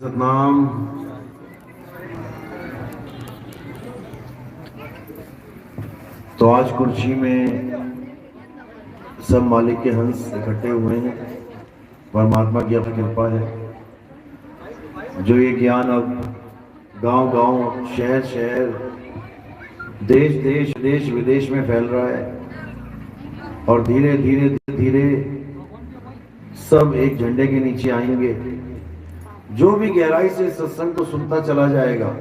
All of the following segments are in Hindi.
सतनाम। तो आज कुर्सी में सब मालिक के हंस इकट्ठे हुए हैं। परमात्मा की अब कृपा है जो ये ज्ञान अब गांव गांव, शहर शहर, देश देश, देश विदेश में फैल रहा है। और धीरे धीरे धीरे सब एक झंडे के नीचे आएंगे। जो भी गहराई से सत्संग को सुनता चला जाएगा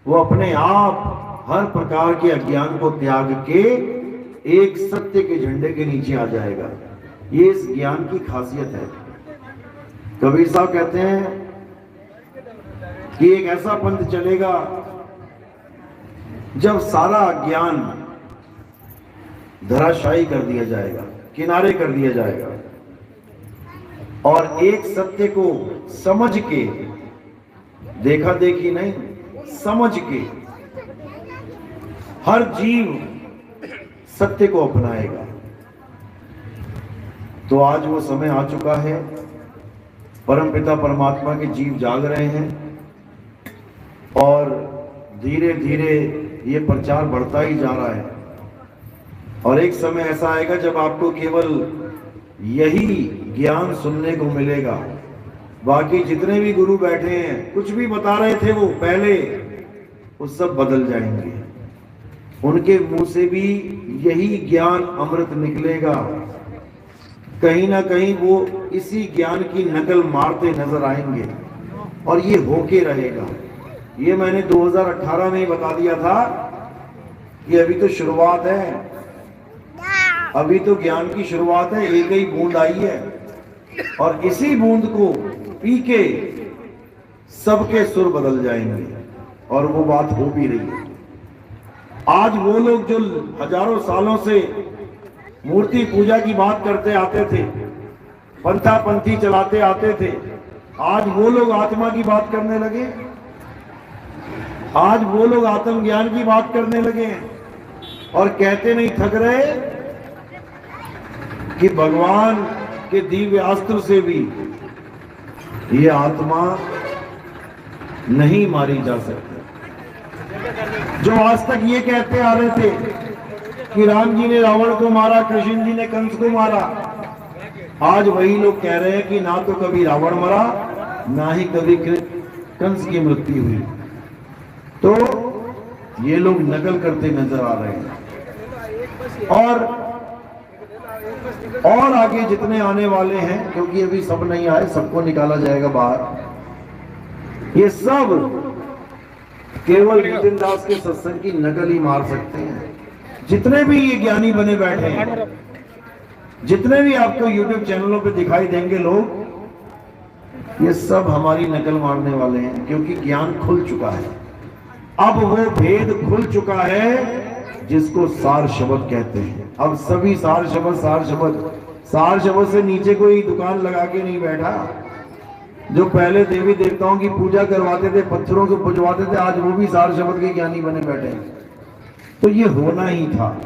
वो अपने आप हर प्रकार के अज्ञान को त्याग के एक सत्य के झंडे के नीचे आ जाएगा। ये इस ज्ञान की खासियत है। कबीर साहब कहते हैं कि एक ऐसा पंथ चलेगा जब सारा अज्ञान धराशायी कर दिया जाएगा, किनारे कर दिया जाएगा और एक सत्य को समझ के, देखा देखी नहीं, समझ के हर जीव सत्य को अपनाएगा। तो आज वो समय आ चुका है। परमपिता परमात्मा के जीव जाग रहे हैं और धीरे धीरे ये प्रचार बढ़ता ही जा रहा है। और एक समय ऐसा आएगा जब आपको केवल यही ज्ञान सुनने को मिलेगा। बाकी जितने भी गुरु बैठे हैं, कुछ भी बता रहे थे वो पहले, वो सब बदल जाएंगे। उनके मुंह से भी यही ज्ञान अमृत निकलेगा। कहीं ना कहीं वो इसी ज्ञान की नकल मारते नजर आएंगे और ये होके रहेगा। ये मैंने 2018 में ही बता दिया था कि अभी तो शुरुआत है, अभी तो ज्ञान की शुरुआत है। एक ही बूंद आई है और इसी बूंद को पी के सबके सुर बदल जाएंगे और वो बात हो भी रही है। आज वो लोग जो हजारों सालों से मूर्ति पूजा की बात करते आते थे, पंथा पंथी चलाते आते थे, आज वो लोग आत्मा की बात करने लगे। आज वो लोग आत्मज्ञान की बात करने लगे हैं और कहते नहीं थक रहे कि भगवान के दिव्य अस्त्र से भी ये आत्मा नहीं मारी जा सकती। जो आज तक ये कहते आ रहे थे कि राम जी ने रावण को मारा, कृष्ण जी ने कंस को मारा, आज वही लोग कह रहे हैं कि ना तो कभी रावण मरा, ना ही कभी कंस की मृत्यु हुई। तो ये लोग नकल करते नजर आ रहे हैं। और आगे जितने आने वाले हैं, क्योंकि अभी सब नहीं आए, सबको निकाला जाएगा बाहर। ये सब केवल नितिन दास के सत्संग की नकल ही मार सकते हैं। जितने भी ये ज्ञानी बने बैठे हैं, जितने भी आपको YouTube चैनलों पे दिखाई देंगे लोग, ये सब हमारी नकल मारने वाले हैं। क्योंकि ज्ञान खुल चुका है। अब वो भेद खुल चुका है जिसको सार शब्द कहते हैं। अब सभी सार शब्द से नीचे कोई दुकान लगा के नहीं बैठा। जो पहले देवी देवताओं की पूजा करवाते थे, पत्थरों को पूजवाते थे, आज वो भी सार शब्द के ज्ञानी बने बैठे हैं। तो ये होना ही था।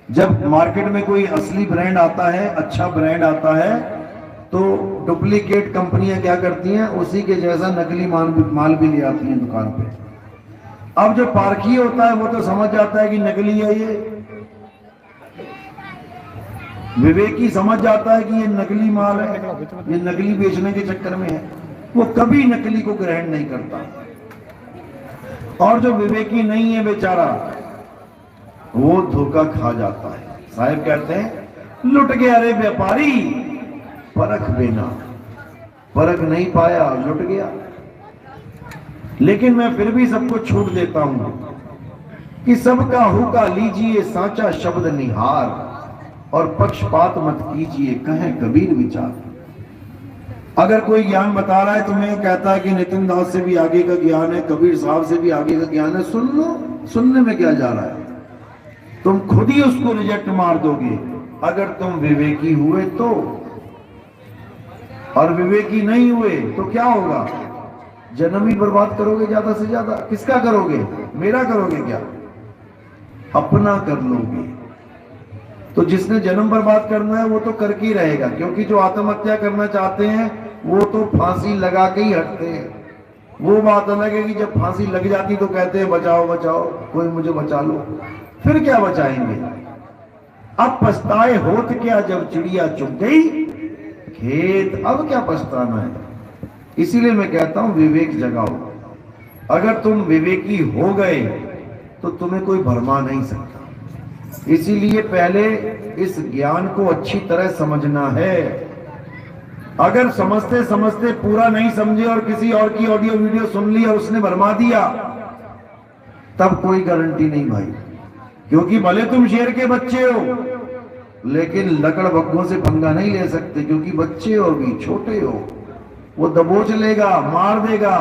जब मार्केट में कोई असली ब्रांड आता है, अच्छा ब्रांड आता है, तो डुप्लीकेट कंपनियां क्या करती हैं, उसी के जैसा नकली माल भी ले आती हैं दुकान पे। अब जो पारखी होता है वो तो समझ जाता है कि नकली है। ये विवेकी समझ जाता है कि ये नकली माल है, ये नकली बेचने के चक्कर में है। वो कभी नकली को ग्रहण नहीं करता। और जो विवेकी नहीं है बेचारा, वो धोखा खा जाता है। साहब कहते हैं, लुट गया रे व्यापारी, परख बिना। परख नहीं पाया, लुट गया। लेकिन मैं फिर भी सबको छूट देता हूं कि सबका हुक्का लीजिए, सांचा शब्द निहार, और पक्षपात मत कीजिए, कहे कबीर विचार। अगर कोई ज्ञान बता रहा है, तुम्हें कहता है कि नितिन दास से भी आगे का ज्ञान है, कबीर साहब से भी आगे का ज्ञान है, सुन लो। सुनने में क्या जा रहा है? तुम खुद ही उसको रिजेक्ट मार दोगे अगर तुम विवेकी हुए तो। और विवेकी नहीं हुए तो क्या होगा? जन्म ही बर्बाद करोगे ज्यादा से ज्यादा। किसका करोगे? मेरा करोगे क्या? अपना कर लोगे। तो जिसने जन्म बर्बाद करना है वो तो करके ही रहेगा। क्योंकि जो आत्महत्या करना चाहते हैं वो तो फांसी लगा के ही हटते हैं। वो बात अलग है कि जब फांसी लग जाती तो कहते हैं बचाओ बचाओ, कोई मुझे बचा लो। फिर क्या बचाएंगे? अब पछताए होत क्या जब चिड़िया चुग गई खेत, अब क्या पछताना है। इसीलिए मैं कहता हूं विवेक जगाओ। अगर तुम विवेकी हो गए तो तुम्हें कोई भरमा नहीं सकता। इसीलिए पहले इस ज्ञान को अच्छी तरह समझना है। अगर समझते समझते पूरा नहीं समझे और किसी और की ऑडियो वीडियो सुन ली और उसने भरमा दिया, तब कोई गारंटी नहीं भाई। क्योंकि भले तुम शेर के बच्चे हो, लेकिन लकड़ बग्घों से पंगा नहीं ले सकते, क्योंकि बच्चे हो भी, छोटे हो, वो दबोच लेगा, मार देगा।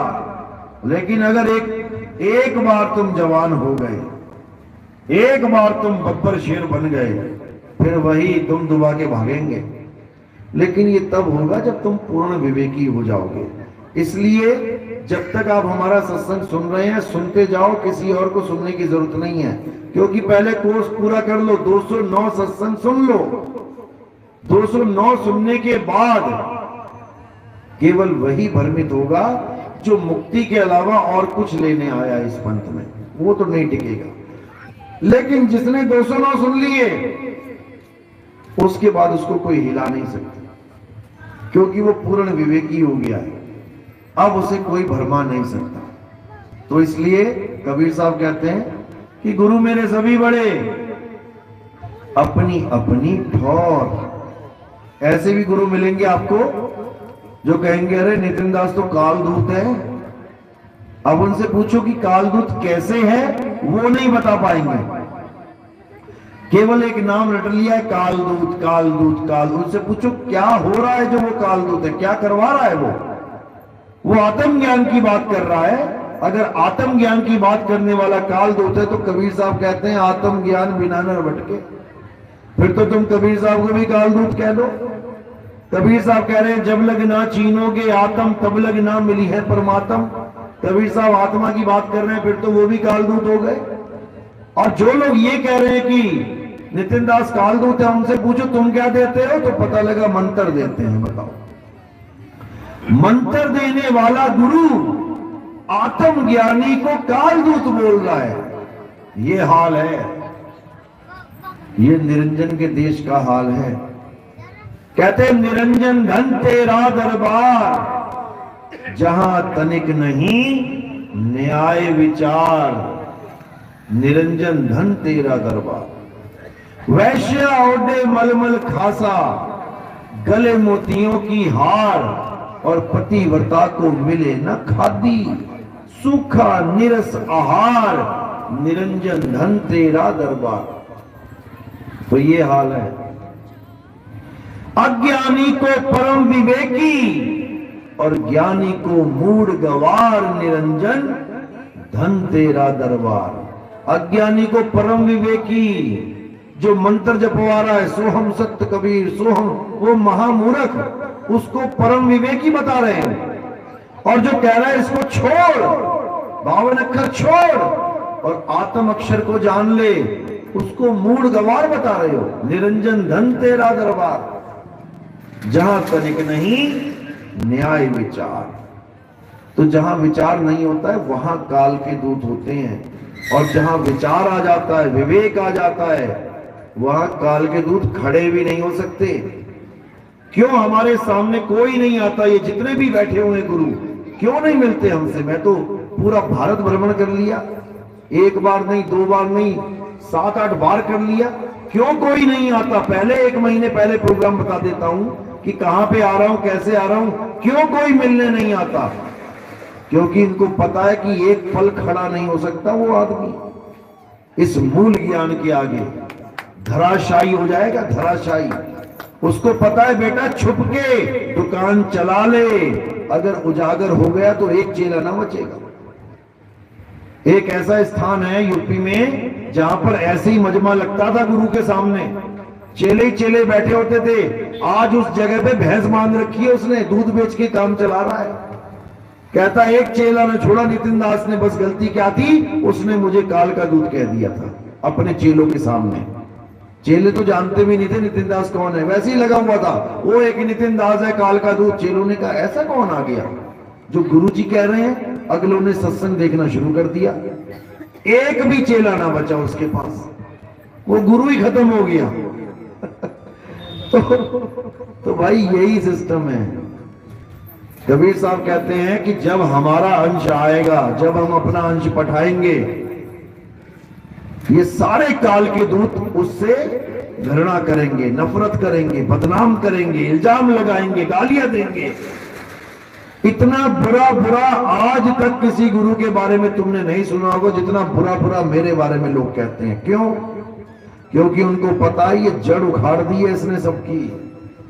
लेकिन अगर एक बार तुम जवान हो गए, एक बार तुम बब्बर शेर बन गए, फिर वही तुम दुबा के भागेंगे। लेकिन ये तब होगा जब तुम पूर्ण विवेकी हो जाओगे। इसलिए जब तक आप हमारा सत्संग सुन रहे हैं, सुनते जाओ, किसी और को सुनने की जरूरत नहीं है। क्योंकि पहले कोर्स पूरा कर लो, 209 सत्संग सुन लो। 209 सुनने के बाद केवल वही भ्रमित होगा जो मुक्ति के अलावा और कुछ लेने आया इस पंथ में, वो तो नहीं टिकेगा। लेकिन जिसने 209 सुन लिए, उसके बाद उसको कोई हिला नहीं सकता, क्योंकि वो पूर्ण विवेकी हो गया है। अब उसे कोई भरमा नहीं सकता। तो इसलिए कबीर साहब कहते हैं कि गुरु मेरे सभी बड़े, अपनी अपनी ठौर। ऐसे भी गुरु मिलेंगे आपको जो कहेंगे अरे नितिन दास तो कालदूत है। अब उनसे पूछो कि कालदूत कैसे है, वो नहीं बता पाएंगे। केवल एक नाम रट लिया है, कालदूत कालदूत कालदूत। से पूछो क्या हो रहा है जो वो कालदूत है, क्या करवा रहा है वो आत्मज्ञान की बात कर रहा है। अगर आत्मज्ञान की बात करने वाला कालदूत है तो कबीर साहब कहते हैं आत्मज्ञान बिना न भटके। फिर तो तुम कबीर साहब को भी कालदूत कह दो। कबीर साहब कह रहे हैं जब लग ना चीनोगे आत्म तब लग ना मिली है परमात्म। कबीर साहब आत्मा की बात कर रहे हैं, फिर तो वो भी कालदूत हो गए। और जो लोग ये कह रहे हैं कि नितिन दास कालदूत है, उनसे पूछो तुम क्या देते हो, तो पता लगा मंत्र देते हैं। बताओ, मंत्र देने वाला गुरु आत्मज्ञानी को कालदूत बोल रहा है। ये हाल है, ये निरंजन के देश का हाल है। कहते निरंजन धन तेरा दरबार, जहां तनिक नहीं न्याय विचार। निरंजन धन तेरा दरबार, वैश्य ओढ़े मलमल खासा, गले मोतियों की हार, और पतिव्रता को मिले न खादी, सूखा निरस आहार। निरंजन धन तेरा दरबार। तो ये हाल है। अज्ञानी को परम विवेकी और ज्ञानी को मूढ़ गवार। निरंजन धन तेरा दरबार। अज्ञानी को परम विवेकी जो मंत्र जपवा रहा है, सोहम सत्य कबीर सोहम, वो महामूर्ख, उसको परम विवेकी बता रहे हैं। और जो कह रहा है इसको छोड़, 52 अक्षर छोड़ और आत्म अक्षर को जान ले, उसको मूढ़ गवार बता रहे हो। निरंजन धन तेरा दरबार, जहां तनिक नहीं न्याय विचार। तो जहां विचार नहीं होता है वहां काल के दूत होते हैं, और जहां विचार आ जाता है, विवेक आ जाता है, वहां काल के दूत खड़े भी नहीं हो सकते। क्यों हमारे सामने कोई नहीं आता? ये जितने भी बैठे हुए गुरु क्यों नहीं मिलते हमसे? मैं तो पूरा भारत भ्रमण कर लिया, एक बार नहीं, 2 बार नहीं, 7-8 बार कर लिया। क्यों कोई नहीं आता? पहले 1 महीने पहले प्रोग्राम बता देता हूं कि कहां पे आ रहा हूं, कैसे आ रहा हूं। क्यों कोई मिलने नहीं आता? क्योंकि इनको पता है कि एक पल खड़ा नहीं हो सकता वो आदमी इस मूल ज्ञान के आगे, धराशायी हो जाएगा, धराशायी। उसको पता है बेटा छुप के दुकान चला ले, अगर उजागर हो गया तो एक चेला ना बचेगा। एक ऐसा स्थान है यूपी में जहां पर ऐसे ही मजमा लगता था गुरु के सामने, चेले ही चेले बैठे होते थे। आज उस जगह पे भैंस बांध रखी है उसने, दूध बेच के काम चला रहा है। कहता एक चेला ने छोड़ा, नितिन दास ने बस गलती क्या थी, उसने मुझे काल का दूध कह दिया था अपने चेलों के सामने। चेले तो जानते भी नहीं थे नितिन दास कौन है, वैसे ही लगा हुआ था वो एक नितिन दास है काल का दूध। चेलों ने कहा ऐसा कौन आ गया जो गुरु जी कह रहे हैं। अगलों ने सत्संग देखना शुरू कर दिया, एक भी चेला ना बचा उसके पास, वो गुरु ही खत्म हो गया। तो भाई यही सिस्टम है। कबीर साहब कहते हैं कि जब हमारा अंश आएगा, जब हम अपना अंश पठाएंगे, ये सारे काल के दूत उससे घृणा करेंगे, नफरत करेंगे, बदनाम करेंगे, इल्जाम लगाएंगे, गालियां देंगे। इतना बुरा बुरा आज तक किसी गुरु के बारे में तुमने नहीं सुना होगा जितना बुरा बुरा मेरे बारे में लोग कहते हैं। क्यों? क्योंकि उनको पता है ये जड़ उखाड़ दी है इसने सबकी।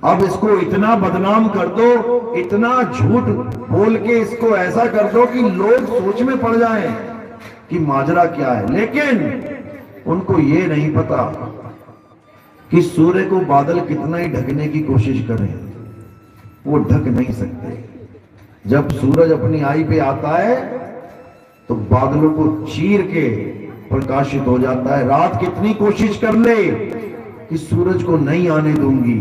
अब इसको इतना बदनाम कर दो, इतना झूठ बोल के इसको ऐसा कर दो कि लोग सोच में पड़ जाएं कि माजरा क्या है। लेकिन उनको ये नहीं पता कि सूर्य को बादल कितना ही ढकने की कोशिश करें, वो ढक नहीं सकते। जब सूरज अपनी आई पे आता है तो बादलों को चीर के प्रकाशित हो जाता है। रात कितनी कोशिश कर ले कि सूरज को नहीं आने दूंगी,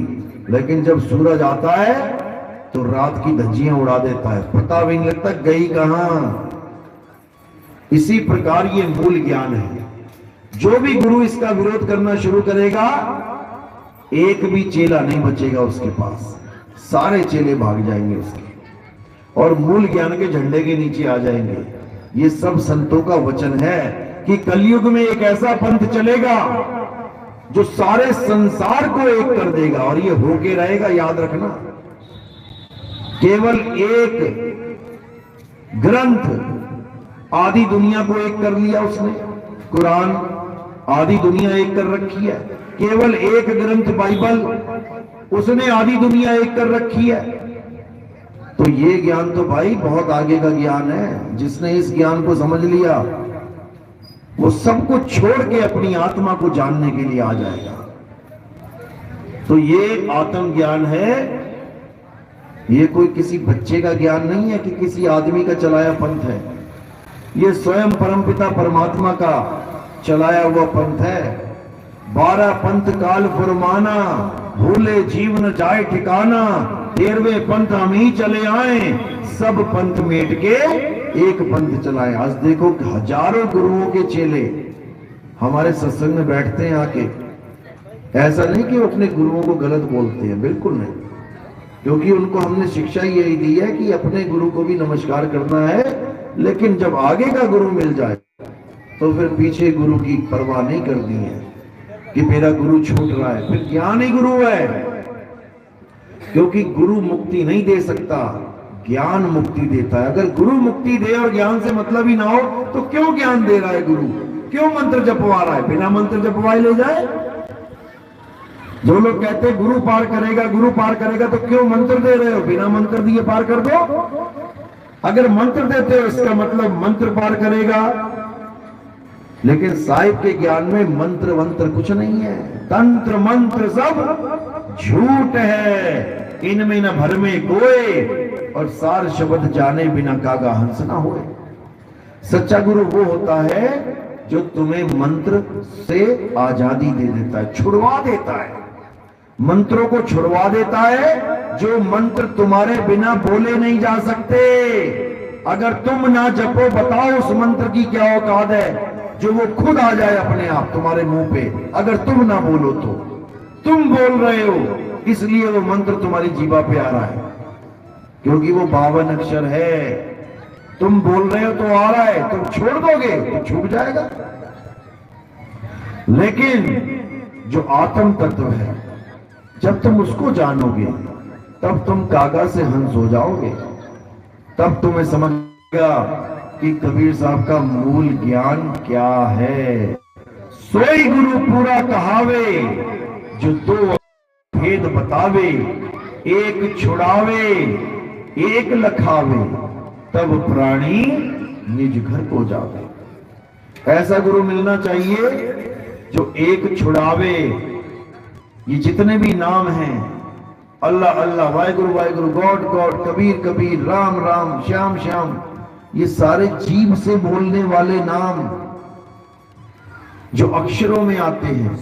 लेकिन जब सूरज आता है तो रात की धज्जियां उड़ा देता है, पता भी नहीं लगता गई कहां। इसी प्रकार ये मूल ज्ञान है। जो भी गुरु इसका विरोध करना शुरू करेगा, एक भी चेला नहीं बचेगा उसके पास, सारे चेले भाग जाएंगे उसके और मूल ज्ञान के झंडे के नीचे आ जाएंगे। ये सब संतों का वचन है कि कलयुग में एक ऐसा पंथ चलेगा जो सारे संसार को एक कर देगा, और ये होके रहेगा, याद रखना। केवल एक ग्रंथ आधी दुनिया को एक कर लिया उसने, कुरान आधी दुनिया एक कर रखी है। केवल एक ग्रंथ बाइबल, उसने आधी दुनिया एक कर रखी है। तो ये ज्ञान तो भाई बहुत आगे का ज्ञान है। जिसने इस ज्ञान को समझ लिया वो सब कुछ छोड़ के अपनी आत्मा को जानने के लिए आ जाएगा। तो ये आत्म ज्ञान है, ये कोई किसी बच्चे का ज्ञान नहीं है कि किसी आदमी का चलाया पंथ है। ये स्वयं परमपिता परमात्मा का चलाया हुआ पंथ है। 12 पंथ काल फुरमाना, भूले जीवन जाए ठिकाना, 13वें पंथ हम ही चले आए, सब पंथ मेट के एक पंथ चलाए। आज देखो हजारों गुरुओं के चेले हमारे सत्संग में बैठते हैं आके। ऐसा नहीं कि वो अपने गुरुओं को गलत बोलते हैं, बिल्कुल नहीं, क्योंकि उनको हमने शिक्षा यही दी है कि अपने गुरु को भी नमस्कार करना है, लेकिन जब आगे का गुरु मिल जाए तो फिर पीछे गुरु की परवाह नहीं करनी है कि मेरा गुरु छूट रहा है। फिर ज्ञान ही गुरु है, क्योंकि गुरु मुक्ति नहीं दे सकता, ज्ञान मुक्ति देता है। अगर गुरु मुक्ति दे और ज्ञान से मतलब ही ना हो तो क्यों ज्ञान दे रहा है गुरु? क्यों मंत्र जपवा रहा है? बिना मंत्र जपवाए ले जाए। जो लोग कहते हैं गुरु पार करेगा, गुरु पार करेगा, तो क्यों मंत्र दे रहे हो? बिना मंत्र दिए पार कर दो। अगर मंत्र देते हो इसका मतलब मंत्र पार करेगा। लेकिन साहिब के ज्ञान में मंत्र वंत्र कुछ नहीं है, तंत्र मंत्र सब झूठ है। इनमें न भर में कोई, और सार शब्द जाने बिना कागा हंस ना होए। सच्चा गुरु वो होता है जो तुम्हें मंत्र से आजादी दे देता है, छुड़वा देता है, मंत्रों को छुड़वा देता है। जो मंत्र तुम्हारे बिना बोले नहीं जा सकते। अगर तुम ना जपो, बताओ उस मंत्र की क्या औकात है जो वो खुद आ जाए अपने आप तुम्हारे मुंह पे। अगर तुम ना बोलो तो तुम बोल रहे हो, इसलिए वो मंत्र तुम्हारी जीवा पे आ रहा है, क्योंकि वो 52 अक्षर है। तुम बोल रहे हो तो आ रहा है, तुम छोड़ दोगे तो छूट जाएगा। लेकिन जो आत्म तत्व है, जब तुम उसको जानोगे तब तुम कागा से हंस हो जाओगे। तब तुम्हें समझेगा कि कबीर साहब का मूल ज्ञान क्या है। सोई गुरु पूरा कहावे, जो दो भेद बतावे, एक छुड़ावे एक लखावे, तब प्राणी निज घर को जावे। ऐसा गुरु मिलना चाहिए जो एक छुड़ावे। ये जितने भी नाम हैं, अल्लाह अल्लाह, वाहिगुरु वाहिगुरु, गॉड गॉड, कबीर कबीर, राम राम, श्याम श्याम, ये सारे जीभ से बोलने वाले नाम जो अक्षरों में आते हैं,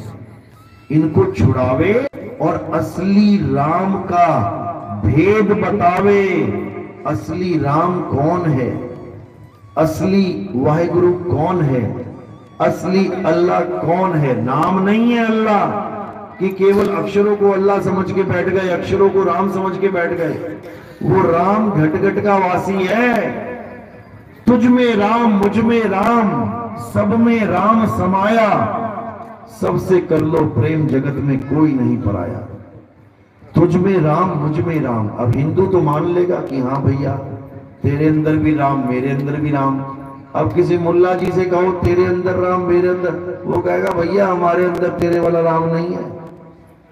इनको छुड़ावे और असली राम का भेद बतावे। असली राम कौन है, असली वाहिगुरु कौन है, असली अल्लाह कौन है। नाम नहीं है अल्लाह कि केवल अक्षरों को अल्लाह समझ के बैठ गए, अक्षरों को राम समझ के बैठ गए। वो राम घट घट का वासी है। तुझ में राम, मुझ में राम, सब में राम समाया। सबसे कर लो प्रेम, जगत में कोई नहीं पराया। तुझ में राम, मुझ में राम। अब हिंदू तो मान लेगा कि हाँ भैया तेरे अंदर भी राम, मेरे अंदर भी राम। अब किसी मुल्ला जी से कहो तेरे अंदर राम, मेरे अंदर, वो कहेगा भैया हमारे अंदर तेरे वाला राम नहीं है,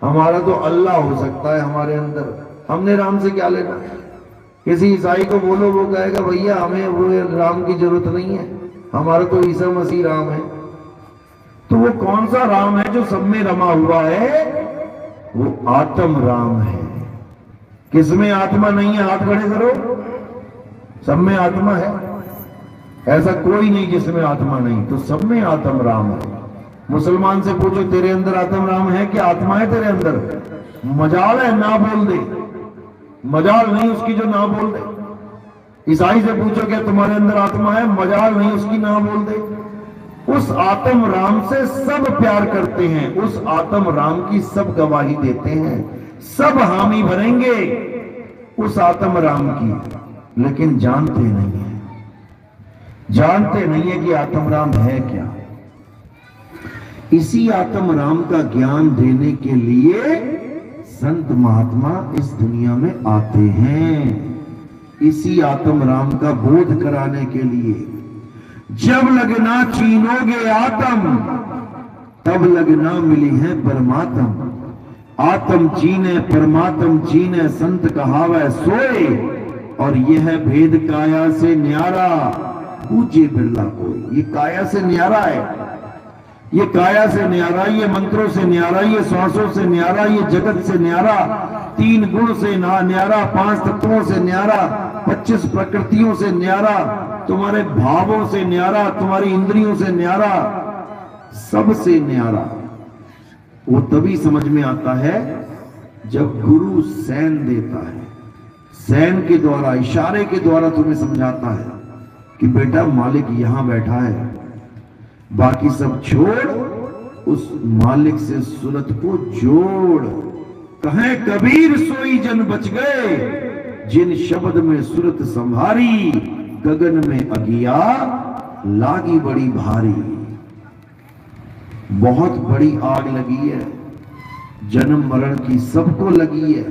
हमारा तो अल्लाह हो सकता है हमारे अंदर, हमने राम से क्या लेना। किसी ईसाई को बोलो, वो कहेगा भैया हमें वो राम की जरूरत नहीं है, हमारा तो ईसा मसीह राम है। तो वो कौन सा राम है जो सब में रमा हुआ है? वो आत्म राम है। किसमें आत्मा नहीं है? हाथ खड़े करो। सब में आत्मा है, ऐसा कोई नहीं जिसमें आत्मा नहीं। तो सब में आत्म राम है। मुसलमान से पूछो तेरे अंदर आत्म राम है क्या? आत्मा है तेरे अंदर? मजाल है ना बोल दे, मजाल नहीं उसकी जो ना बोल दे। ईसाई से पूछो क्या तुम्हारे अंदर आत्मा है? मजाल नहीं उसकी ना बोल दे। उस आत्म राम से सब प्यार करते हैं, उस आत्म राम की सब गवाही देते हैं, सब हामी भरेंगे उस आत्म राम की। लेकिन जानते नहीं है, जानते नहीं है कि आत्म राम है क्या। इसी आत्म राम का ज्ञान देने के लिए संत महात्मा इस दुनिया में आते हैं। इसी आत्म राम का बोध कराने के लिए। जब लगना चीनोगे आत्म, तब लगना मिली है परमात्म। आत्म चीने परमात्म चीने, संत कहावै सोए। और यह भेद काया से न्यारा, पूज्य बिरला कोई। ये काया से न्यारा है, ये काया से न्यारा, ये मंत्रों से न्यारा, ये श्वासों से न्यारा, ये जगत से न्यारा, 3 गुण से न्यारा, 5 तत्वों से न्यारा, 25 प्रकृतियों से न्यारा, तुम्हारे भावों से न्यारा, तुम्हारी इंद्रियों से न्यारा, सबसे न्यारा। वो तभी समझ में आता है जब गुरु सैन देता है, सैन के द्वारा, इशारे के द्वारा तुम्हें समझाता है कि बेटा मालिक यहां बैठा है, बाकी सब छोड़, उस मालिक से सूरत को जोड़। कहे कबीर सोई जन बच गए, जिन शब्द में सूरत संभारी, गगन में अगिया लागी बड़ी भारी। बहुत बड़ी आग लगी है, जन्म मरण की सबको लगी है।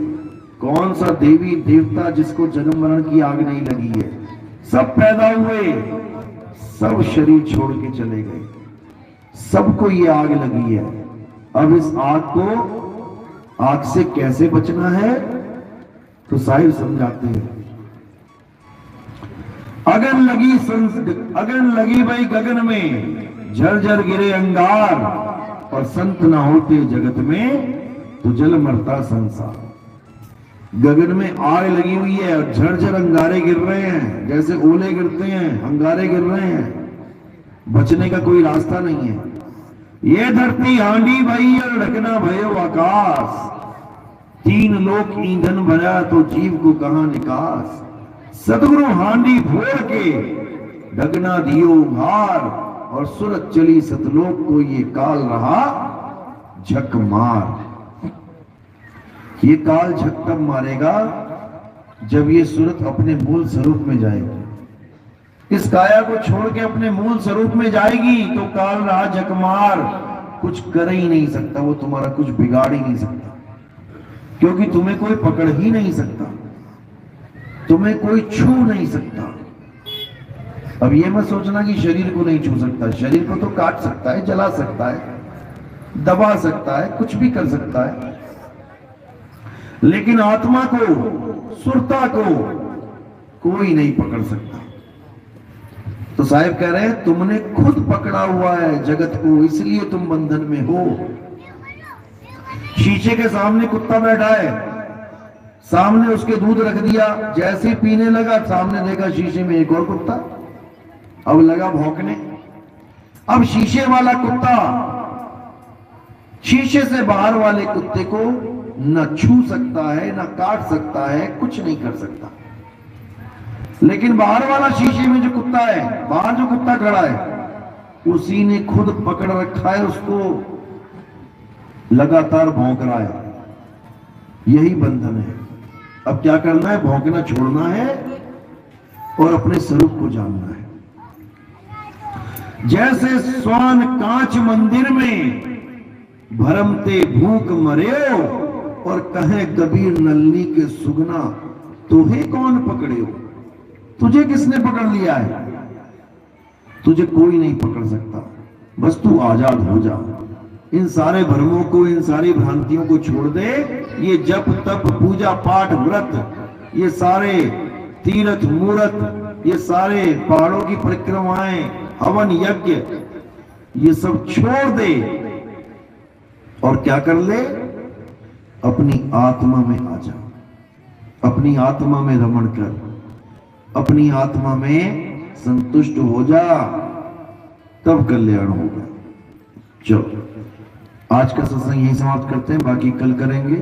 कौन सा देवी देवता जिसको जन्म मरण की आग नहीं लगी है? सब पैदा हुए, सब शरीर छोड़ के चले गए, सबको ये आग लगी है। अब इस आग को, आग से कैसे बचना है? तो साहिब समझाते हैं। अगन लगी भाई गगन में, झरझर गिरे अंगार, और संत ना होते जगत में तो जल मरता संसार। गगन में आग लगी हुई है और झरझर अंगारे गिर रहे हैं, जैसे ओले गिरते हैं अंगारे गिर रहे हैं, बचने का कोई रास्ता नहीं है। ये धरती हांडी भई और ढकना भयो आकाश, 3 लोक ईंधन भरा तो जीव को कहां निकास। सतगुरु हांडी फोड़ के ढकना दियो भार, और सूरत चली सतलोक को ये काल रहा झक मार। ये काल झक तब मारेगा जब ये सूरत अपने मूल स्वरूप में जाएगी। इस काया को छोड़ के अपने मूल स्वरूप में जाएगी तो काल रहा झक मार, कुछ कर ही नहीं सकता, वो तुम्हारा कुछ बिगाड़ ही नहीं सकता, क्योंकि तुम्हें कोई पकड़ ही नहीं सकता, तुम्हें कोई छू नहीं सकता। अब ये मत सोचना कि शरीर को नहीं छू सकता, शरीर को तो काट सकता है, जला सकता है, दबा सकता है, कुछ भी कर सकता है, लेकिन आत्मा को, सुरता को कोई नहीं पकड़ सकता। तो साहिब कह रहे हैं तुमने खुद पकड़ा हुआ है जगत को, इसलिए तुम बंधन में हो। शीशे के सामने कुत्ता बैठा है, सामने उसके दूध रख दिया, जैसे पीने लगा सामने देखा शीशे में एक और कुत्ता, अब लगा भौंकने। अब शीशे वाला कुत्ता शीशे से बाहर वाले कुत्ते को न छू सकता है, न काट सकता है, कुछ नहीं कर सकता। लेकिन बाहर वाला शीशे में जो कुत्ता है, बाहर जो कुत्ता खड़ा है, उसी ने खुद पकड़ रखा है, उसको लगातार भौंक रहा है। यही बंधन है। अब क्या करना है? भौंकना छोड़ना है और अपने स्वरूप को जानना है। जैसे स्वान कांच मंदिर में भरमते भूख मरेओ, और कहे कबीर नलनी के सुगना तुहे कौन पकड़े हो। तुझे किसने पकड़ लिया है? तुझे कोई नहीं पकड़ सकता, बस तू आजाद हो जा। इन सारे भ्रमों को, इन सारी भ्रांतियों को छोड़ दे। ये जप तप पूजा पाठ व्रत, ये सारे तीर्थ मूर्त, ये सारे पहाड़ों की परिक्रमाएं, हवन यज्ञ, ये सब छोड़ दे और क्या कर ले? अपनी आत्मा में आ जा, अपनी आत्मा में रमण कर, अपनी आत्मा में संतुष्ट हो जा, तब कल्याण होगा। चलो आज का सत्संग यही समाप्त करते हैं, बाकी कल करेंगे।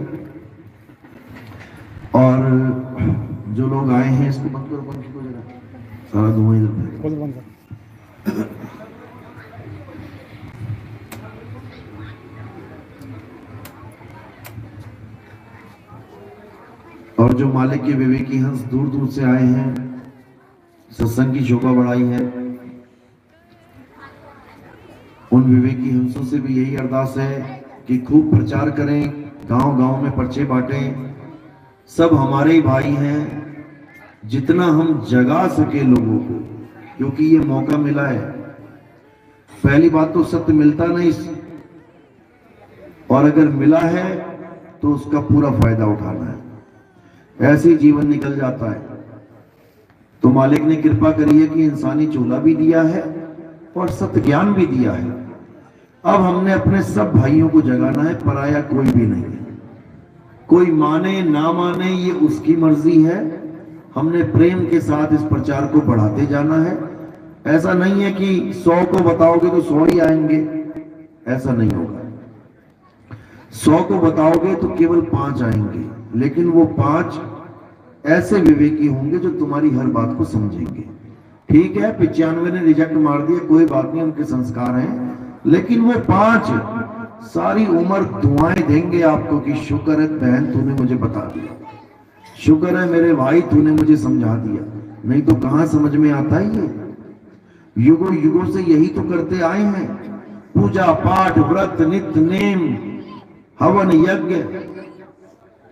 और जो लोग आए हैं इसको बंद करो, बंद करो जरा, सारा धुआं इधर बंद कर। और जो मालिक के विवेकी हंस दूर दूर से आए हैं, सत्संग की शोभा बढ़ाई है, उन विवेकी हंसों से भी यही अरदास है कि खूब प्रचार करें, गांव गांव में पर्चे बांटें। सब हमारे ही भाई हैं, जितना हम जगा सके लोगों को, क्योंकि ये मौका मिला है। पहली बात तो सत्य मिलता नहीं, और अगर मिला है तो उसका पूरा फायदा उठाना है। ऐसे ही जीवन निकल जाता है। तो मालिक ने कृपा करी है कि इंसानी चूल्हा भी दिया है और सत्य ज्ञान भी दिया है। अब हमने अपने सब भाइयों को जगाना है, पराया कोई भी नहीं है। कोई माने ना माने ये उसकी मर्जी है। हमने प्रेम के साथ इस प्रचार को बढ़ाते जाना है। ऐसा नहीं है कि 100 को बताओगे तो 100 ही आएंगे, ऐसा नहीं होगा। 100 को बताओगे तो केवल 5 आएंगे, लेकिन वो 5 ऐसे विवेकी होंगे जो तुम्हारी हर बात को समझेंगे। ठीक है, 95 ने रिजेक्ट मार दिया, कोई बात नहीं, उनके संस्कार हैं। लेकिन वो 5 सारी उम्र दुआएं देंगे आपको कि शुक्र है बहन तूने मुझे बता दिया, शुक्र है मेरे भाई तूने मुझे समझा दिया। नहीं तो कहां समझ में आता है। ये युगों युगों से यही तो करते आए हैं। पूजा पाठ व्रत नित्य नेम हवन यज्ञ।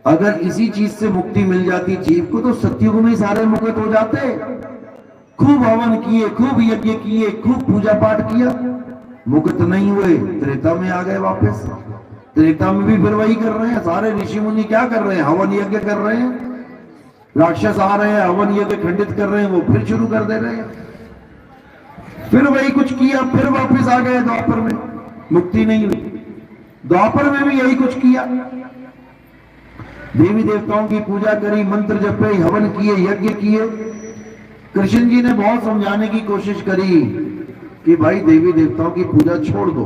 अगर इसी चीज से मुक्ति मिल जाती जीव को तो सतयुग में सारे मुक्त हो जाते। खूब हवन किए, खूब यज्ञ किए, खूब पूजा पाठ किया, मुक्त नहीं हुए, त्रेता में आ गए वापस। त्रेता में भी फिर वही कर रहे हैं। सारे ऋषि मुनि क्या कर रहे हैं? हवन यज्ञ कर रहे हैं। राक्षस आ रहे हैं, हवन यज्ञ खंडित कर रहे हैं, वो फिर शुरू कर दे रहे हैं। फिर वही कुछ किया, फिर वापस आ गए द्वापर में, मुक्ति नहीं हुई। द्वापर में भी यही कुछ किया, देवी देवताओं की पूजा करी, मंत्र जपे, हवन किए, यज्ञ किए। कृष्ण जी ने बहुत समझाने की कोशिश करी कि भाई देवी देवताओं की पूजा छोड़ दो।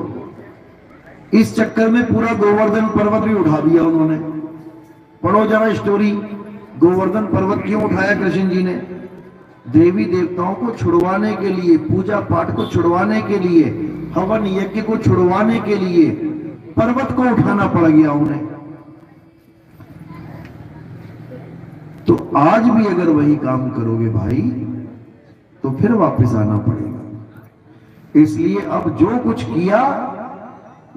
इस चक्कर में पूरा गोवर्धन पर्वत भी उठा दिया उन्होंने। पढ़ो जरा स्टोरी, गोवर्धन पर्वत क्यों उठाया कृष्ण जी ने? देवी देवताओं को छुड़वाने के लिए, पूजा पाठ को छुड़वाने के लिए, हवन यज्ञ को छुड़वाने के लिए पर्वत को उठाना पड़ गया उन्हें। तो आज भी अगर वही काम करोगे भाई तो फिर वापस आना पड़ेगा। इसलिए अब जो कुछ किया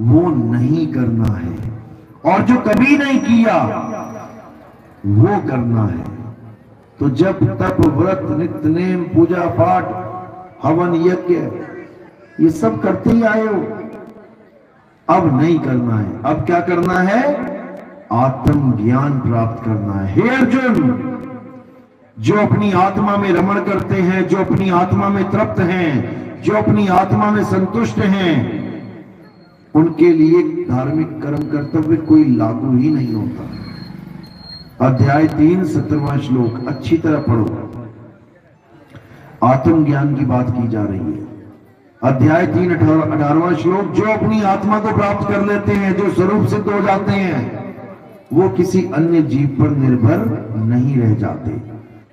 वो नहीं करना है, और जो कभी नहीं किया वो करना है। तो जब तप व्रत नित्य नेम पूजा पाठ हवन यज्ञ ये सब करते ही आए हो, अब नहीं करना है। अब क्या करना है? आत्म ज्ञान प्राप्त करना है। हे अर्जुन, जो अपनी आत्मा में रमण करते हैं, जो अपनी आत्मा में तृप्त हैं, जो अपनी आत्मा में संतुष्ट हैं, उनके लिए धार्मिक कर्म कर्तव्य कोई लागू ही नहीं होता। अध्याय 3 17वां श्लोक अच्छी तरह पढ़ो। आत्म ज्ञान की बात की जा रही है। अध्याय 3 18वां श्लोक। जो अपनी आत्मा को प्राप्त कर लेते हैं, जो स्वरूप सिद्ध हो जाते हैं, वो किसी अन्य जीव पर निर्भर नहीं रह जाते।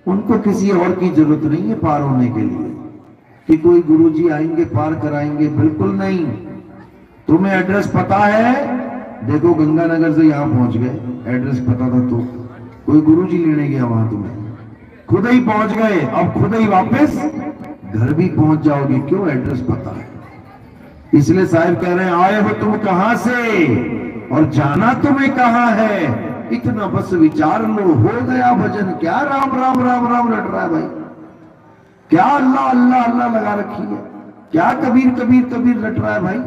उनको किसी और की जरूरत नहीं है पार होने के लिए कि कोई गुरुजी आएंगे पार कराएंगे, बिल्कुल नहीं। तुम्हें एड्रेस पता है, देखो गंगानगर से यहां पहुंच गए, एड्रेस पता था तो कोई गुरुजी लेने गया वहां, तुम्हें खुद ही पहुंच गए, अब खुद ही वापस घर भी पहुंच जाओगे, क्यों? एड्रेस पता है। इसलिए साहिब कह रहे हैं, आए हो तुम कहां से और जाना तुम्हें कहां है, इतना बस विचार लो, हो गया भजन। क्या राम राम राम राम रट रहा है भाई, क्या अल्लाह अल्लाह अल्लाह लगा रखी है, क्या कबीर कबीर कबीर रट रहा है भाई।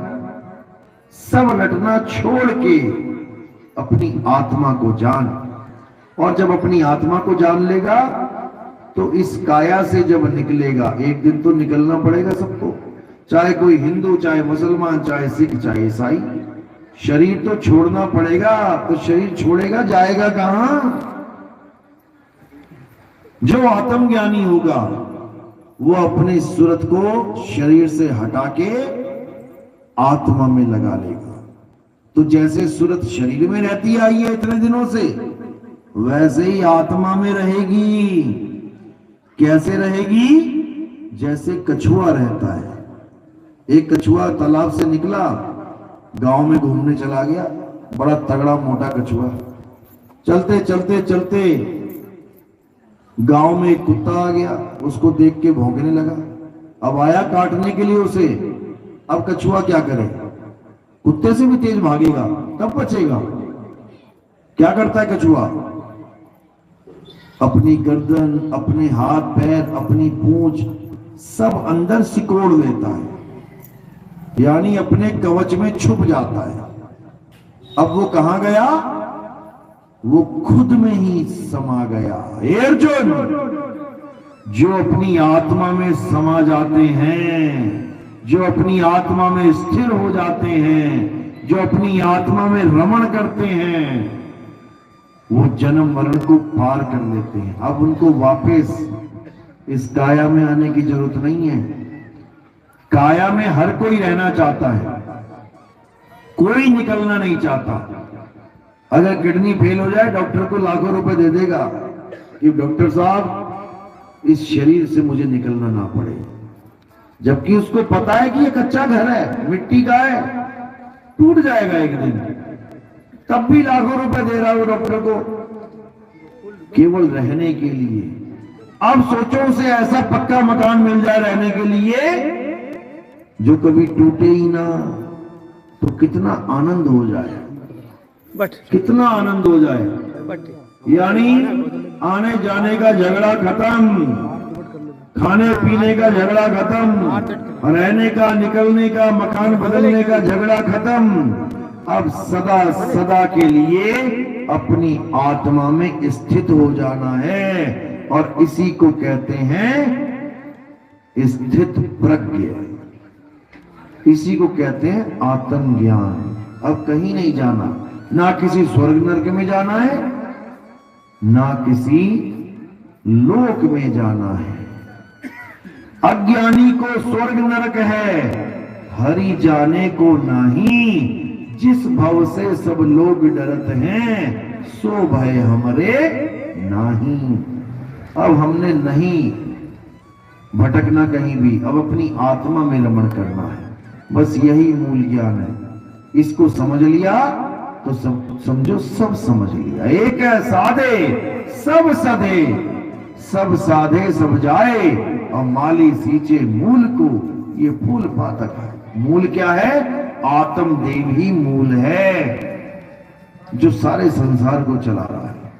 सब रटना छोड़ के अपनी आत्मा को जान, और जब अपनी आत्मा को जान लेगा तो इस काया से जब निकलेगा, एक दिन तो निकलना पड़ेगा सबको, चाहे कोई हिंदू, चाहे मुसलमान, चाहे सिख, चाहे ईसाई, शरीर तो छोड़ना पड़ेगा। तो शरीर छोड़ेगा, जाएगा कहां? जो आत्मज्ञानी होगा वो अपने सूरत को शरीर से हटा के आत्मा में लगा लेगा। तो जैसे सूरत शरीर में रहती आई है इतने दिनों से, वैसे ही आत्मा में रहेगी। कैसे रहेगी? जैसे कछुआ रहता है। एक कछुआ तालाब से निकला, गांव में घूमने चला गया, बड़ा तगड़ा मोटा कछुआ। चलते चलते चलते गांव में एक कुत्ता आ गया, उसको देख के भौंकने लगा। अब आया काटने के लिए उसे। अब कछुआ क्या करे? कुत्ते से भी तेज भागेगा, तब बचेगा। क्या करता है कछुआ? अपनी गर्दन, अपने हाथ पैर, अपनी पूंछ सब अंदर सिकोड़ लेता है, यानी अपने कवच में छुप जाता है। अब वो कहां गया? वो खुद में ही समा गया। अर्जुन, जो अपनी आत्मा में समा जाते हैं, जो अपनी आत्मा में स्थिर हो जाते हैं, जो अपनी आत्मा में रमण करते हैं, वो जन्म मरण को पार कर लेते हैं। अब उनको वापस इस काया में आने की जरूरत नहीं है। काया में हर कोई रहना चाहता है, कोई निकलना नहीं चाहता। अगर किडनी फेल हो जाए, डॉक्टर को लाखों रुपए दे देगा कि डॉक्टर साहब इस शरीर से मुझे निकलना ना पड़े, जबकि उसको पता है कि ये कच्चा घर है, मिट्टी का है, टूट जाएगा एक दिन, तब भी लाखों रुपए दे रहा है वो डॉक्टर को, केवल रहने के लिए। अब सोचो उसे ऐसा पक्का मकान मिल जाए रहने के लिए जो कभी टूटे ही ना, तो कितना आनंद हो जाए, कितना आनंद हो जाए। यानी आने जाने का झगड़ा खत्म, खाने पीने का झगड़ा खत्म, रहने का, निकलने का, मकान बदलने का झगड़ा खत्म। अब सदा सदा के लिए अपनी आत्मा में स्थित हो जाना है, और इसी को कहते हैं स्थित प्रज्ञ, इसी को कहते हैं आत्मज्ञान। अब कहीं नहीं जाना, ना किसी स्वर्ग नरक में जाना है, ना किसी लोक में जाना है। अज्ञानी को स्वर्ग नरक है, हरि जाने को नहीं। जिस भव से सब लोग डरत हैं, सो भय हमरे नहीं। अब हमने नहीं भटकना कहीं भी, अब अपनी आत्मा में रमण करना है, बस यही मूल ज्ञान है। इसको समझ लिया तो समझो सब समझ लिया। एक है साधे सब सधे, सब साधे सब जाए, और माली सींचे मूल को, ये फूल पातक है। मूल क्या है? आत्मदेव ही मूल है, जो सारे संसार को चला रहा है,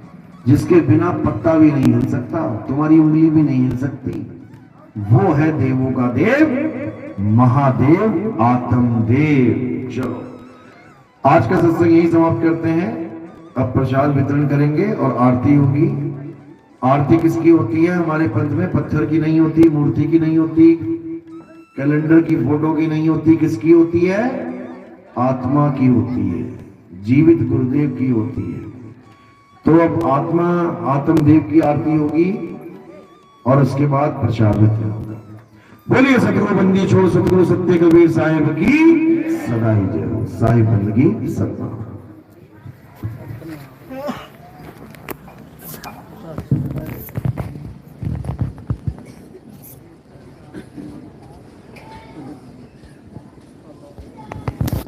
जिसके बिना पत्ता भी नहीं हिल सकता, तुम्हारी उंगली भी नहीं हिल सकती। वो है देवों का देव, महादेव, आत्मदेव। चलो आज का सत्संग यही समाप्त करते हैं। अब प्रसाद वितरण करेंगे और आरती होगी। आरती किसकी होती है हमारे पंथ में? पत्थर की नहीं होती, मूर्ति की नहीं होती, कैलेंडर की, फोटो की नहीं होती। किसकी होती है? आत्मा की होती है, जीवित गुरुदेव की होती है। तो अब आत्मदेव की आरती होगी और उसके बाद प्रसाद वितरण होगा। बोलिए सतगुरु बंदी छोड़ सतगुरु सत्य कबीर साहिब की सदा ही जय हो। साहिब बंदगी सत्ता।